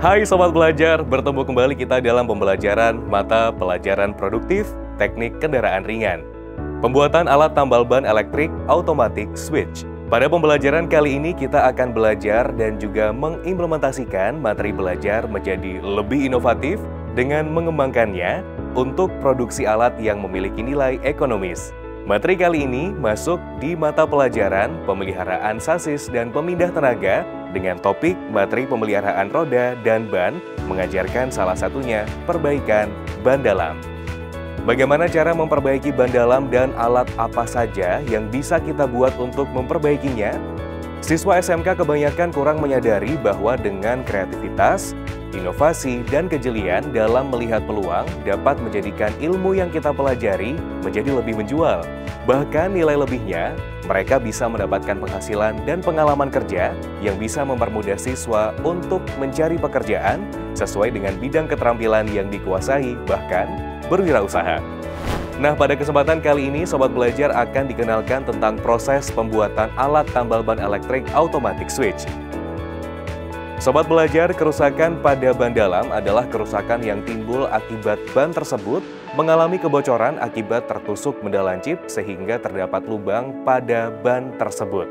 Hai Sobat Belajar, bertemu kembali kita dalam pembelajaran mata pelajaran produktif teknik kendaraan ringan. Pembuatan alat tambal ban elektrik automatic switch. Pada pembelajaran kali ini kita akan belajar dan juga mengimplementasikan materi belajar menjadi lebih inovatif dengan mengembangkannya untuk produksi alat yang memiliki nilai ekonomis. Materi kali ini masuk di mata pelajaran pemeliharaan sasis dan pemindah tenaga dengan topik materi pemeliharaan roda dan ban, mengajarkan salah satunya perbaikan ban dalam. Bagaimana cara memperbaiki ban dalam dan alat apa saja yang bisa kita buat untuk memperbaikinya? Siswa SMK kebanyakan kurang menyadari bahwa dengan kreativitas, inovasi, dan kejelian dalam melihat peluang dapat menjadikan ilmu yang kita pelajari menjadi lebih menjual. Bahkan nilai lebihnya, mereka bisa mendapatkan penghasilan dan pengalaman kerja yang bisa mempermudah siswa untuk mencari pekerjaan sesuai dengan bidang keterampilan yang dikuasai, bahkan berwirausaha. Nah, pada kesempatan kali ini Sobat Belajar akan dikenalkan tentang proses pembuatan alat tambal ban elektrik automatic switch. Sobat Belajar, kerusakan pada ban dalam adalah kerusakan yang timbul akibat ban tersebut mengalami kebocoran akibat tertusuk benda lancip sehingga terdapat lubang pada ban tersebut.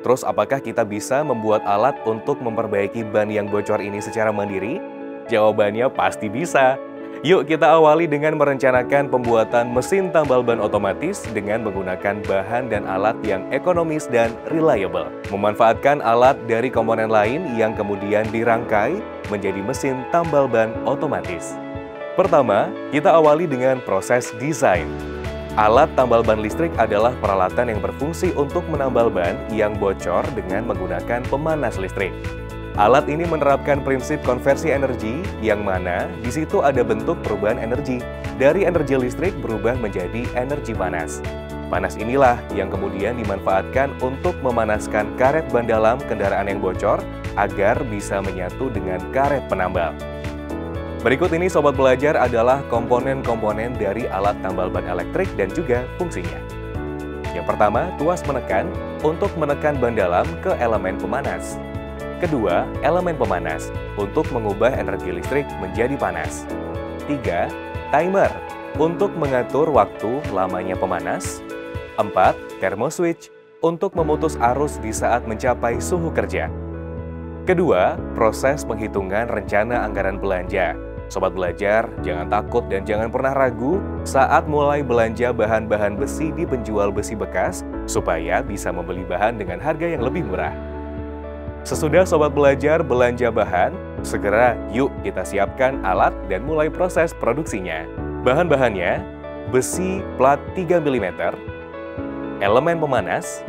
Terus apakah kita bisa membuat alat untuk memperbaiki ban yang bocor ini secara mandiri? Jawabannya pasti bisa. Yuk kita awali dengan merencanakan pembuatan mesin tambal ban otomatis dengan menggunakan bahan dan alat yang ekonomis dan reliable. Memanfaatkan alat dari komponen lain yang kemudian dirangkai menjadi mesin tambal ban otomatis. Pertama, kita awali dengan proses desain. Alat tambal ban listrik adalah peralatan yang berfungsi untuk menambal ban yang bocor dengan menggunakan pemanas listrik. Alat ini menerapkan prinsip konversi energi yang mana di situ ada bentuk perubahan energi dari energi listrik berubah menjadi energi panas. Panas inilah yang kemudian dimanfaatkan untuk memanaskan karet ban dalam kendaraan yang bocor agar bisa menyatu dengan karet penambal. Berikut ini Sobat Belajar adalah komponen-komponen dari alat tambal ban elektrik dan juga fungsinya. Yang pertama, tuas menekan untuk menekan ban dalam ke elemen pemanas. Kedua, elemen pemanas untuk mengubah energi listrik menjadi panas. 3. Timer untuk mengatur waktu lamanya pemanas. 4. Thermoswitch untuk memutus arus di saat mencapai suhu kerja. Kedua, proses penghitungan rencana anggaran belanja. Sobat Belajar, jangan takut dan jangan pernah ragu saat mulai belanja bahan-bahan besi di penjual besi bekas supaya bisa membeli bahan dengan harga yang lebih murah. Sesudah Sobat Belajar belanja bahan, segera yuk kita siapkan alat dan mulai proses produksinya. Bahan-bahannya, besi plat 3 mm, elemen pemanas,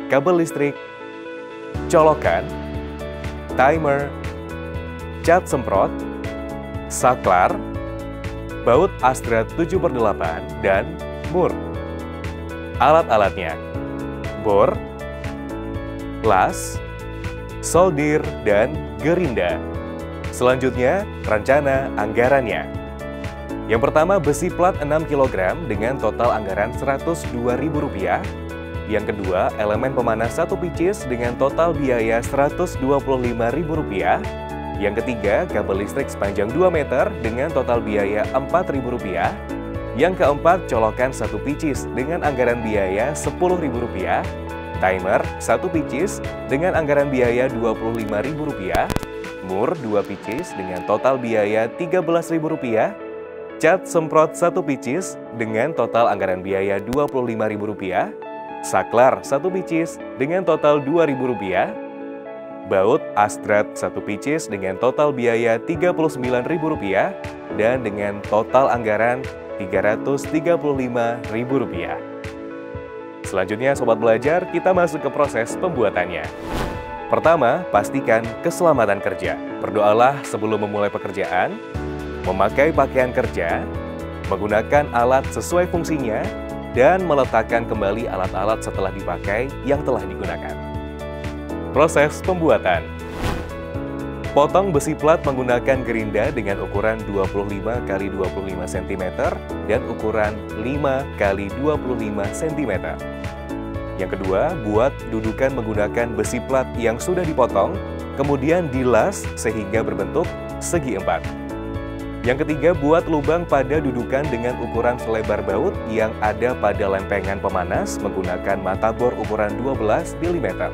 kabel listrik, colokan, timer, cat semprot, saklar, baut Astra 7/8, dan mur. Alat-alatnya, bor, las, solder, dan gerinda. Selanjutnya, rencana anggarannya. Yang pertama, besi plat 6 kg dengan total anggaran Rp102.000. Yang kedua, elemen pemanas 1 pieces dengan total biaya Rp125.000. Yang ketiga, kabel listrik sepanjang 2 meter dengan total biaya Rp4.000. Yang keempat, colokan 1 pieces dengan anggaran biaya Rp10.000. Timer 1 pieces dengan anggaran biaya Rp25.000, mur 2 pieces dengan total biaya Rp13.000, cat semprot 1 pieces dengan total anggaran biaya Rp25.000, saklar 1 pieces dengan total Rp2.000, baut astrat 1 pieces dengan total biaya Rp39.000, dan dengan total anggaran Rp335.000. Selanjutnya Sobat Belajar, kita masuk ke proses pembuatannya. Pertama, pastikan keselamatan kerja. Berdoalah sebelum memulai pekerjaan, memakai pakaian kerja, menggunakan alat sesuai fungsinya, dan meletakkan kembali alat-alat setelah dipakai yang telah digunakan. Proses pembuatan. Potong besi plat menggunakan gerinda dengan ukuran 25 x 25 cm dan ukuran 5 x 25 cm. Yang kedua, buat dudukan menggunakan besi plat yang sudah dipotong kemudian dilas sehingga berbentuk segi empat. Yang ketiga, buat lubang pada dudukan dengan ukuran selebar baut yang ada pada lempengan pemanas menggunakan mata bor ukuran 12 mm.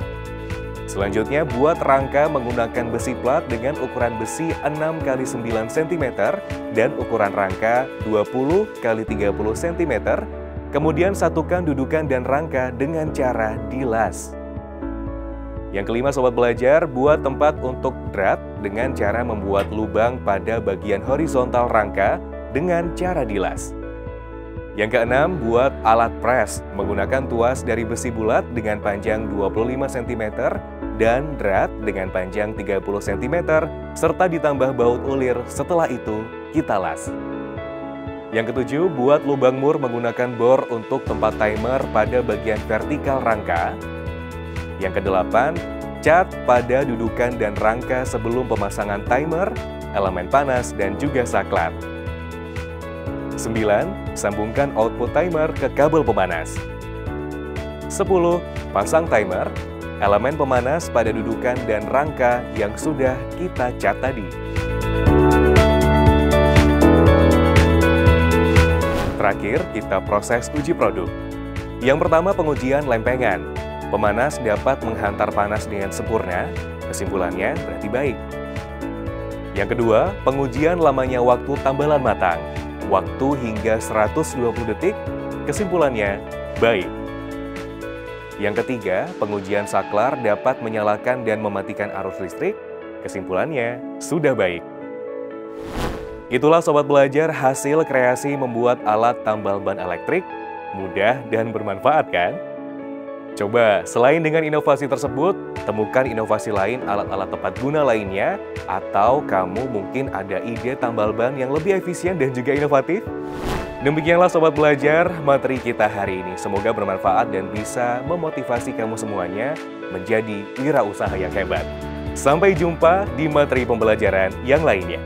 Selanjutnya, buat rangka menggunakan besi plat dengan ukuran besi 6 x 9 cm dan ukuran rangka 20 x 30 cm. Kemudian satukan dudukan dan rangka dengan cara dilas. Yang kelima, sobat belajar, buat tempat untuk drat dengan cara membuat lubang pada bagian horizontal rangka dengan cara dilas. Yang keenam, buat alat pres menggunakan tuas dari besi bulat dengan panjang 25 cm dan drat dengan panjang 30 cm serta ditambah baut ulir, setelah itu kita las. Yang ketujuh, buat lubang mur menggunakan bor untuk tempat timer pada bagian vertikal rangka. Yang kedelapan, cat pada dudukan dan rangka sebelum pemasangan timer, elemen panas, dan juga saklar. 9. Sambungkan output timer ke kabel pemanas. 10. Pasang timer, elemen pemanas pada dudukan dan rangka yang sudah kita cat tadi. Terakhir, kita proses uji produk. Yang pertama, pengujian lempengan. Pemanas dapat menghantar panas dengan sempurna, kesimpulannya berarti baik. Yang kedua, pengujian lamanya waktu tambalan matang. Waktu hingga 120 detik, kesimpulannya baik. Yang ketiga, pengujian saklar dapat menyalakan dan mematikan arus listrik, kesimpulannya sudah baik. Itulah sobat belajar hasil kreasi membuat alat tambal ban elektrik, mudah dan bermanfaat kan? Coba, selain dengan inovasi tersebut, temukan inovasi lain alat-alat tepat guna lainnya, atau kamu mungkin ada ide tambal ban yang lebih efisien dan juga inovatif? Demikianlah sobat belajar, materi kita hari ini. Semoga bermanfaat dan bisa memotivasi kamu semuanya menjadi wirausaha yang hebat. Sampai jumpa di materi pembelajaran yang lainnya.